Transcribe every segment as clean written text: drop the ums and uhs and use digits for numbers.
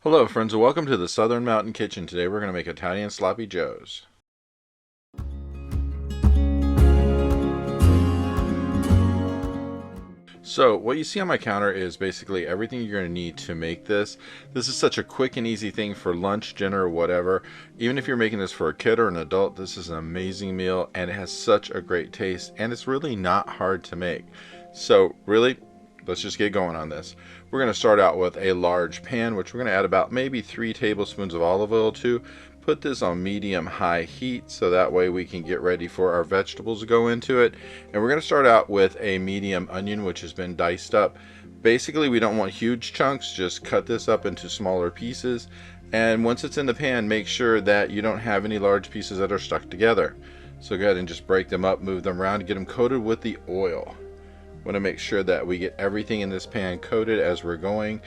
Hello friends and welcome to the Southern Mountain Kitchen. Today we're going to make Italian sloppy joes. So what you see on my counter is basically everything you're going to need to make this. This is such a quick and easy thing for lunch, dinner, or whatever. Even if you're making this for a kid or an adult, this is an amazing meal and it has such a great taste and it's really not hard to make. So really, let's just get going on this. We're going to start out with a large pan, which we're going to add about maybe 3 tablespoons of olive oil to. Put this on medium-high heat so that way we can get ready for our vegetables to go into it. And we're going to start out with a medium onion, which has been diced up. Basically, we don't want huge chunks, just cut this up into smaller pieces. And once it's in the pan, make sure that you don't have any large pieces that are stuck together. So go ahead and just break them up, move them around, get them coated with the oil. Want to make sure that we get everything in this pan coated as we're going.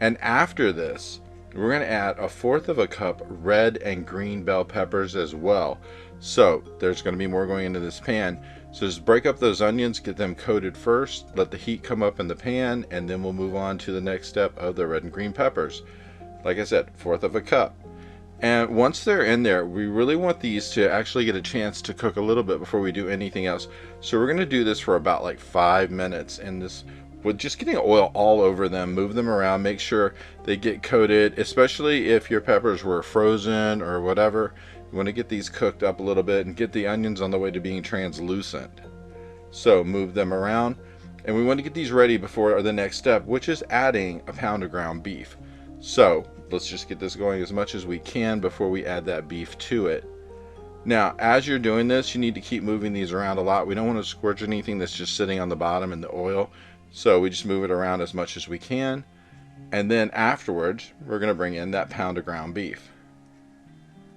And after this, we're going to add 1/4 cup red and green bell peppers as well. So there's going to be more going into this pan. So just break up those onions, get them coated first, let the heat come up in the pan, and then we'll move on to the next step of the red and green peppers. Like I said, 1/4 cup. And once they're in there, we really want these to actually get a chance to cook a little bit before we do anything else. So we're going to do this for about like 5 minutes in this, with just getting oil all over them. Move them around, make sure they get coated, especially if your peppers were frozen or whatever. You want to get these cooked up a little bit and get the onions on the way to being translucent. So move them around, and we want to get these ready before the next step, which is adding a pound of ground beef. So let's just get this going as much as we can before we add that beef to it. Now, as you're doing this, you need to keep moving these around a lot. We don't want to scorch anything that's just sitting on the bottom in the oil. So we just move it around as much as we can. And then afterwards, we're going to bring in that pound of ground beef.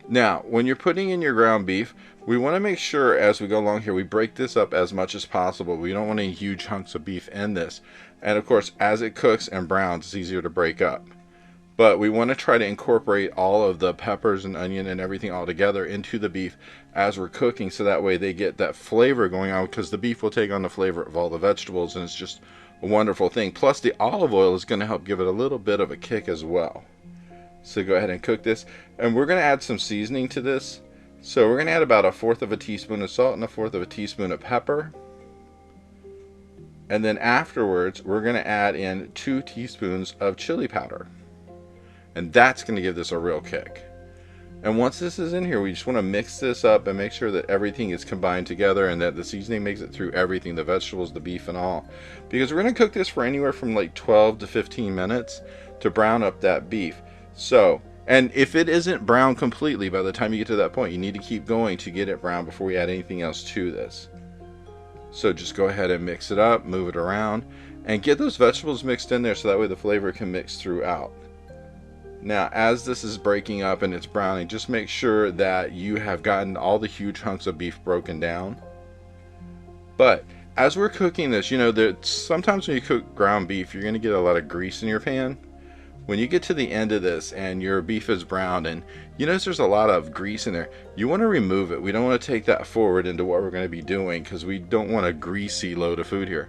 Now, when you're putting in your ground beef, we want to make sure as we go along here, we break this up as much as possible. We don't want any huge hunks of beef in this. And of course, as it cooks and browns, it's easier to break up. But we want to try to incorporate all of the peppers and onion and everything all together into the beef as we're cooking, so that way they get that flavor going on, because the beef will take on the flavor of all the vegetables, and it's just a wonderful thing. Plus the olive oil is going to help give it a little bit of a kick as well. So go ahead and cook this, and we're going to add some seasoning to this. So we're going to add about 1/4 teaspoon of salt and 1/4 teaspoon of pepper. And then afterwards, we're going to add in 2 teaspoons of chili powder. And that's going to give this a real kick. And once this is in here, we just want to mix this up and make sure that everything is combined together and that the seasoning makes it through everything, the vegetables, the beef, and all. Because we're going to cook this for anywhere from like 12 to 15 minutes to brown up that beef. So, and if it isn't brown completely by the time you get to that point, you need to keep going to get it brown before we add anything else to this. So just go ahead and mix it up, move it around, and get those vegetables mixed in there so that way the flavor can mix throughout. Now, as this is breaking up and it's browning, just make sure that you have gotten all the huge hunks of beef broken down. But as we're cooking this, you know that sometimes when you cook ground beef, you're going to get a lot of grease in your pan. When you get to the end of this and your beef is browned and you notice there's a lot of grease in there, you want to remove it. We don't want to take that forward into what we're going to be doing, because we don't want a greasy load of food here.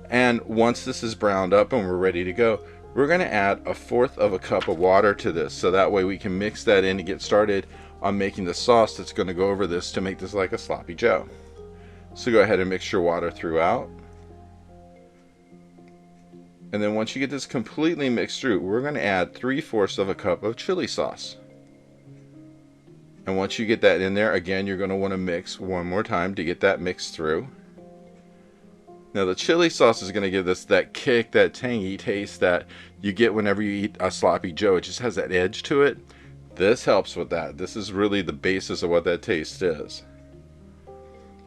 And once this is browned up and we're ready to go, we're going to add 1/4 cup of water to this, so that way we can mix that in to get started on making the sauce that's going to go over this to make this like a sloppy joe. So go ahead and mix your water throughout. And then once you get this completely mixed through, we're going to add 3/4 cup of chili sauce. And once you get that in there, again, you're going to want to mix one more time to get that mixed through. Now the chili sauce is going to give this that kick, that tangy taste that you get whenever you eat a sloppy joe. It just has that edge to it. This helps with that. This is really the basis of what that taste is.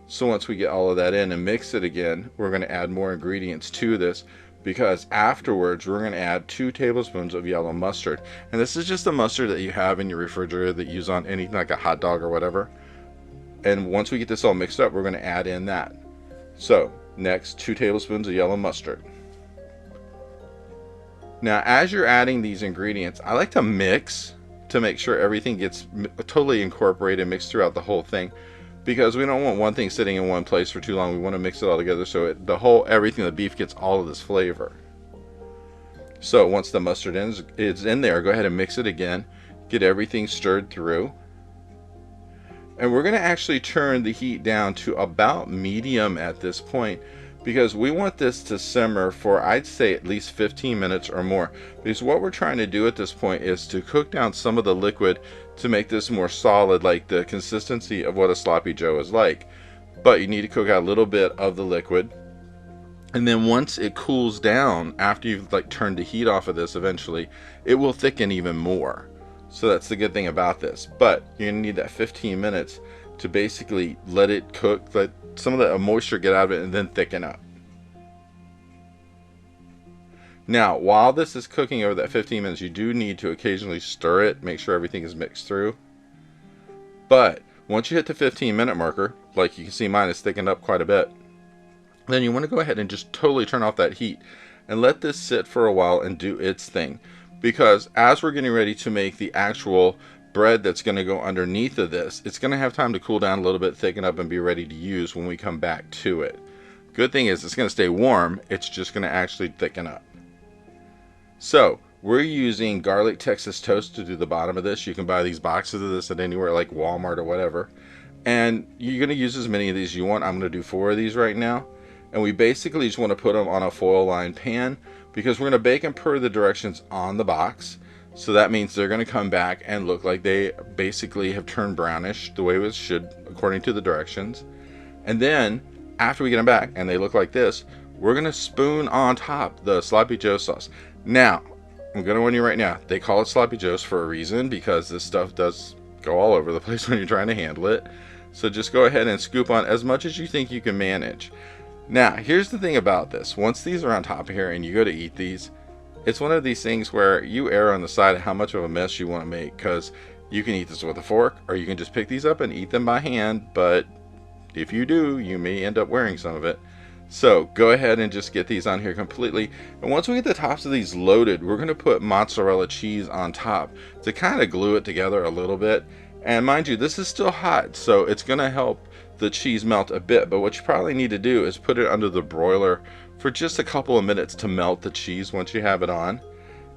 So once we get all of that in and mix it again, we're going to add more ingredients to this, because afterwards we're going to add 2 tablespoons of yellow mustard. And this is just the mustard that you have in your refrigerator that you use on anything like a hot dog or whatever. And once we get this all mixed up, we're going to add in that. So next, 2 tablespoons of yellow mustard. Now, as you're adding these ingredients, I like to mix to make sure everything gets totally incorporated, mixed throughout the whole thing, because we don't want one thing sitting in one place for too long. We want to mix it all together so everything, the beef gets all of this flavor. So once the mustard is in there, go ahead and mix it again, get everything stirred through. And we're going to actually turn the heat down to about medium at this point, because we want this to simmer for, I'd say, at least 15 minutes or more. Because what we're trying to do at this point is to cook down some of the liquid to make this more solid, like the consistency of what a sloppy joe is like. But you need to cook out a little bit of the liquid. And then once it cools down, after you've like turned the heat off of this, eventually it will thicken even more. So that's the good thing about this. But you're gonna need that 15 minutes to basically let it cook, let some of the moisture get out of it, and then thicken up. Now, while this is cooking over that 15 minutes, you do need to occasionally stir it, make sure everything is mixed through. But once you hit the 15-minute marker, like you can see mine is thickened up quite a bit, then you want to go ahead and just totally turn off that heat and let this sit for a while and do its thing. Because as we're getting ready to make the actual bread that's going to go underneath of this, it's going to have time to cool down a little bit, thicken up, and be ready to use when we come back to it. Good thing is it's going to stay warm, it's just going to actually thicken up. So we're using garlic Texas toast to do the bottom of this. You can buy these boxes of this at anywhere like Walmart or whatever. And you're going to use as many of these as you want. I'm going to do 4 of these right now. And we basically just want to put them on a foil lined pan, because we're going to bake them per the directions on the box. So that means they're going to come back and look like they basically have turned brownish the way it should according to the directions. And then after we get them back and they look like this, we're going to spoon on top the sloppy joe sauce. Now, I'm going to warn you right now, they call it sloppy joes for a reason, because this stuff does go all over the place when you're trying to handle it. So just go ahead and scoop on as much as you think you can manage. Now, here's the thing about this. Once these are on top of here and you go to eat these, it's one of these things where you err on the side of how much of a mess you want to make, because you can eat this with a fork, or you can just pick these up and eat them by hand, but if you do, you may end up wearing some of it. So go ahead and just get these on here completely. And once we get the tops of these loaded, we're going to put mozzarella cheese on top to kind of glue it together a little bit. And mind you, this is still hot, so it's going to help the cheese melt a bit. But what you probably need to do is put it under the broiler for just a couple of minutes to melt the cheese once you have it on.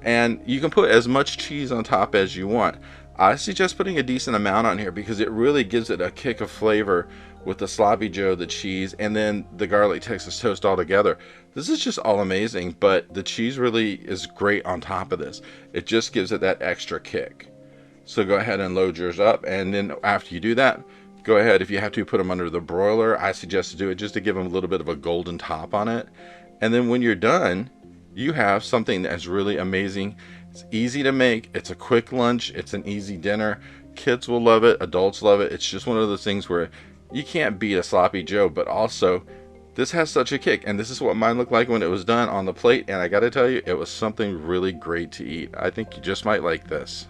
And you can put as much cheese on top as you want. I suggest putting a decent amount on here, because it really gives it a kick of flavor with the sloppy joe, the cheese, and then the garlic Texas toast all together. This is just all amazing, but the cheese really is great on top of this. It just gives it that extra kick. So go ahead and load yours up, and then after you do that, go ahead, if you have to put them under the broiler, I suggest to do it just to give them a little bit of a golden top on it. And then when you're done, you have something that's really amazing. It's easy to make, it's a quick lunch, it's an easy dinner. Kids will love it, adults love it. It's just one of those things where you can't beat a sloppy joe, but also this has such a kick. And this is what mine looked like when it was done on the plate, and I gotta tell you, it was something really great to eat. I think you just might like this.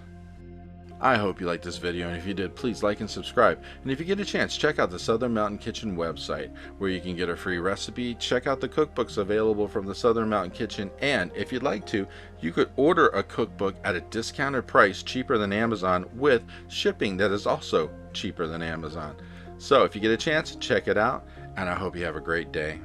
I hope you liked this video, and if you did, please like and subscribe. And if you get a chance, check out the Southern Mountain Kitchen website, where you can get a free recipe, check out the cookbooks available from the Southern Mountain Kitchen, and if you'd like to, you could order a cookbook at a discounted price, cheaper than Amazon, with shipping that is also cheaper than Amazon. So if you get a chance, check it out, and I hope you have a great day.